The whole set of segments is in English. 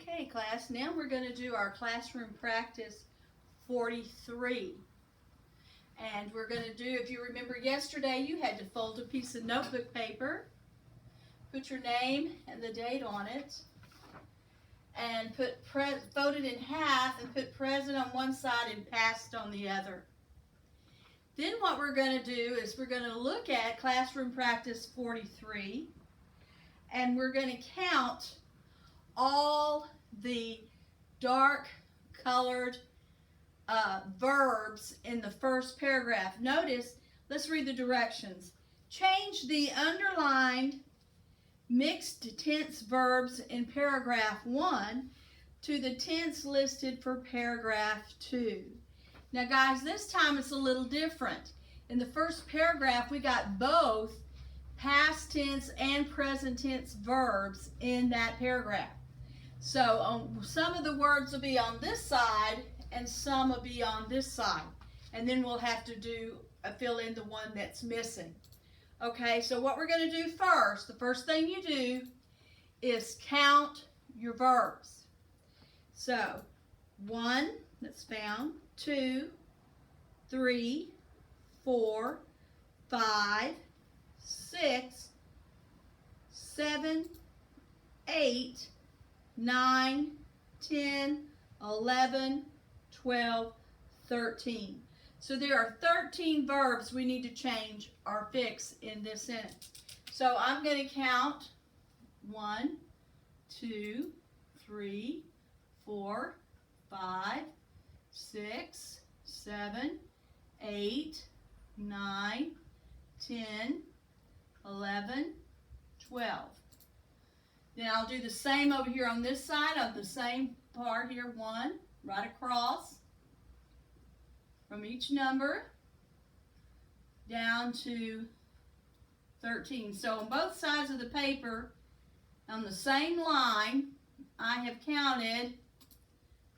Okay, class, now we're going to do our classroom practice 43. And we're going to do, if you remember yesterday, you had to fold a piece of notebook paper, put your name and the date on it, and fold it in half and put present on one side and past on the other. Then what we're going to do is we're going to look at classroom practice 43, and we're going to count all the dark colored verbs in the first paragraph. Notice, let's read the directions. Change the underlined mixed tense verbs in paragraph 1 to the tense listed for paragraph 2. Now guys, this time it's a little different. In the first paragraph, we got both past tense and present tense verbs in that paragraph. So some of the words will be on this side and some will be on this side. And then we'll have to fill in the one that's missing. Okay, so what we're going to do first, the first thing you do is count your verbs. So 1, that's found, 2, 3, 4, 5, 6, 7, 8, 9, 10, 11, 12, 13. So there are 13 verbs we need to change or fix in this sentence. So I'm going to count 1, 2, 3, 4, 5, 6, 7, 8, 9, 10, 11, 12. Then I'll do the same over here on this side of the same part here, 1, right across from each number down to 13. So on both sides of the paper, on the same line, I have counted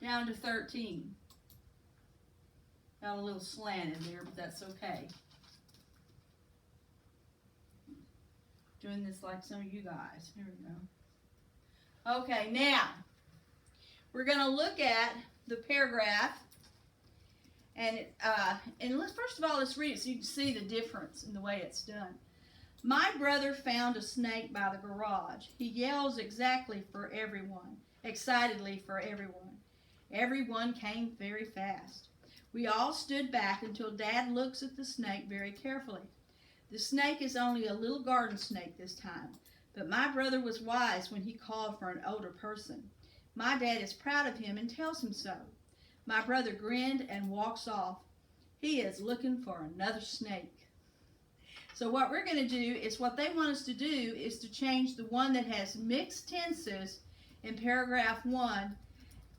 down to 13. Got a little slant in there, but that's okay. Doing this like some of you guys. Here we go. Okay, now we're going to look at the paragraph, and first of all, let's read it so you can see the difference in the way it's done. My brother found a snake by the garage. He yells excitedly for everyone. Everyone came very fast. We all stood back until Dad looks at the snake very carefully. The snake is only a little garden snake this time, but my brother was wise when he called for an older person. My dad is proud of him and tells him so. My brother grinned and walks off. He is looking for another snake. So what we're going to do is what they want us to do is to change the one that has mixed tenses in paragraph 1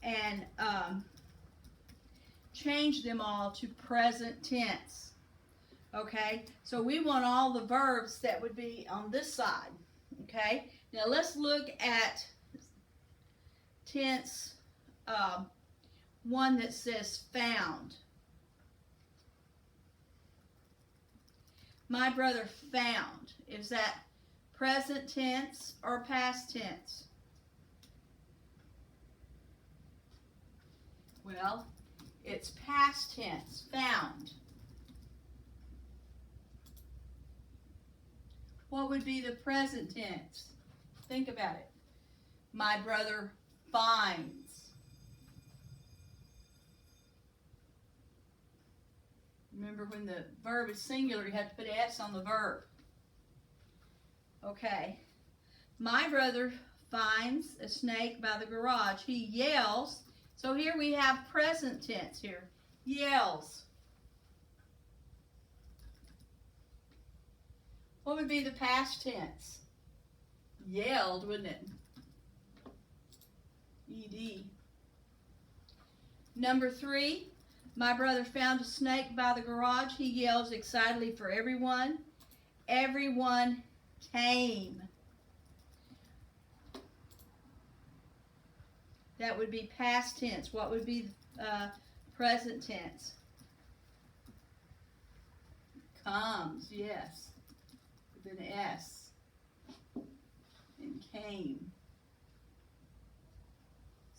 and change them all to present tense. Okay, so we want all the verbs that would be on this side. Okay, now let's look at tense one that says found. My brother found. Is that present tense or past tense? Well, it's past tense, found. What would be the present tense? Think about it. My brother finds. Remember, when the verb is singular, you have to put S on the verb. Okay. My brother finds a snake by the garage. He yells. So here we have present tense here. Yells. What would be the past tense? Yelled, wouldn't it? ED. Number 3, my brother found a snake by the garage. He yells excitedly for everyone. Everyone came. That would be past tense. What would be present tense? Comes, yes. With an S. And came.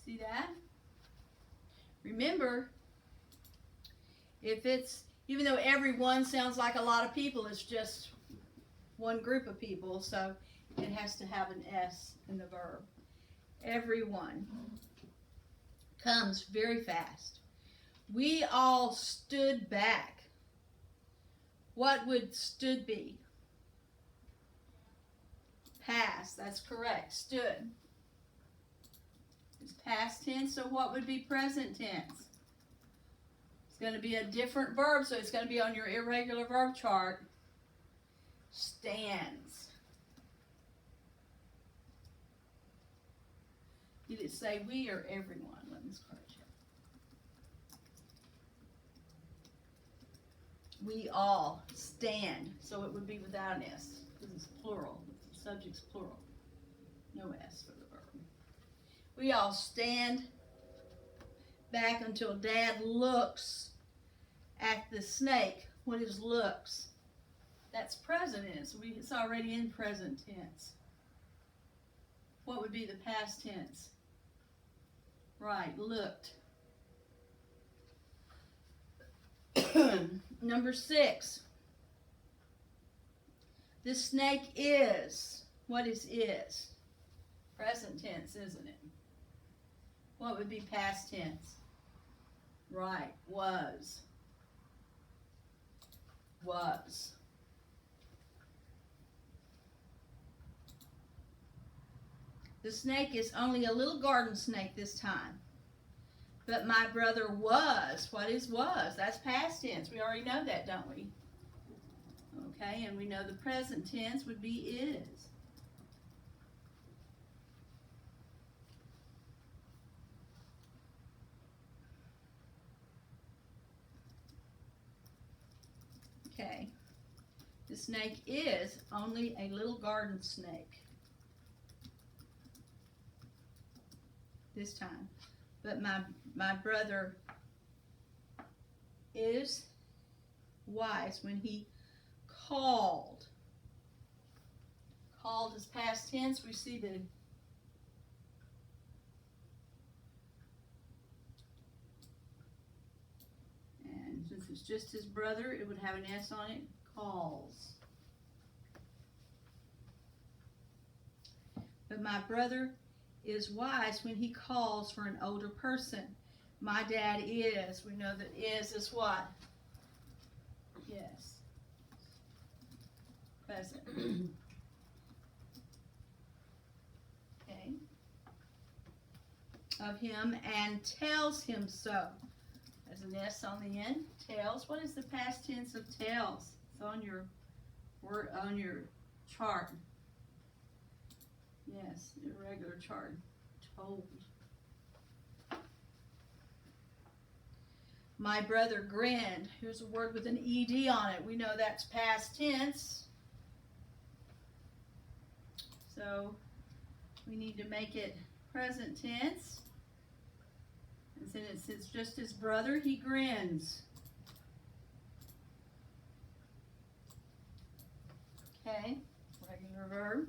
See that? Remember, if it's, even though everyone sounds like a lot of people, it's just one group of people, so it has to have an S in the verb. Everyone comes very fast. We all stood back. What would stood be? Past, that's correct. Stood. It's past tense, so what would be present tense? It's going to be a different verb, so it's going to be on your irregular verb chart. Stands. Did it say we or everyone? Let me correct you. We all stand, so it would be without an S, because it's plural. The subject's plural. No S for the verb. We all stand back until Dad looks at the snake. What is looks? That's present tense. It's already in present tense. What would be the past tense? Right, looked. Number 6. The snake is. What is? Present tense, isn't it? What would be past tense? Right, was. Was. The snake is only a little garden snake this time. But my brother was. What is was? That's past tense. We already know that, don't we? Okay, and we know the present tense would be is. Okay. The snake is only a little garden snake. This time. But my brother is wise when he called. Called is past tense. We see the and since it's just his brother, it would have an S on it. Calls. But my brother is wise when he calls for an older person. My dad is. We know that is what? Yes. Present. Okay. Of him and tells him so. There's an S on the end. Tells. What is the past tense of tells? It's on your chart. Yes, irregular chart. Told. My brother grinned. Here's a word with an ED on it. We know that's past tense. So we need to make it present tense. And since it's just his brother, he grins. Okay, regular verb.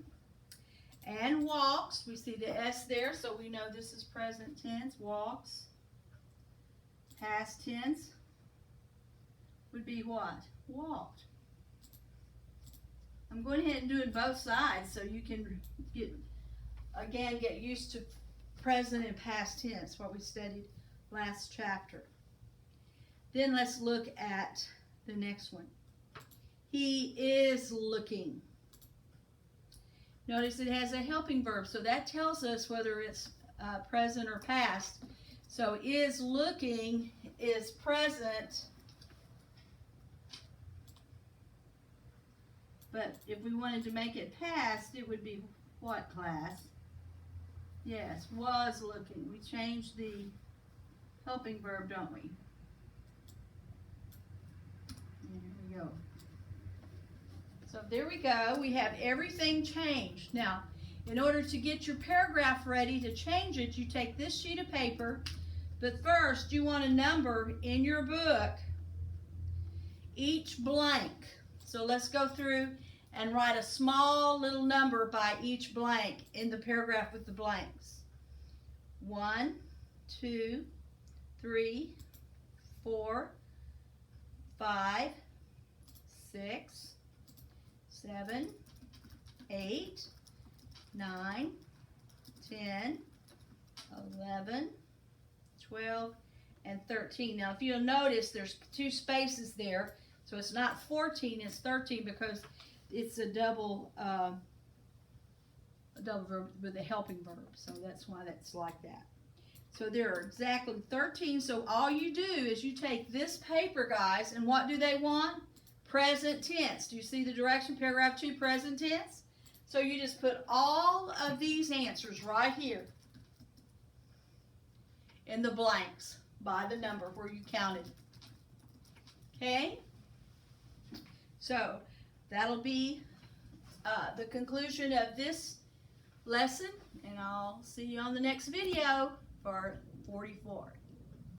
And walks, we see the S there, so we know this is present tense, walks. Past tense would be what? Walked. I'm going ahead and doing both sides so you can get used to present and past tense, what we studied last chapter. Then let's look at the next one. He is looking. Notice it has a helping verb, so that tells us whether it's present or past. So is looking is present, but if we wanted to make it past, it would be what, class? Yes, was looking. We changed the helping verb, don't we? There we go. So there we go. We have everything changed. Now, in order to get your paragraph ready to change it, you take this sheet of paper, but first you want to number in your book each blank. So let's go through and write a small little number by each blank in the paragraph with the blanks. 1, 2, 3, 4, 5, 6, 7, 8, 9, 10, 11, 12, and 13. Now, if you'll notice, there's 2 spaces there, so it's not 14, it's 13 because it's a double verb with a helping verb, so that's why that's like that. So there are exactly 13, so all you do is you take this paper, guys, and what do they want? Present tense. Do you see the direction? Paragraph 2, present tense. So you just put all of these answers right here in the blanks by the number where you counted. Okay? So that'll be the conclusion of this lesson, and I'll see you on the next video for 44.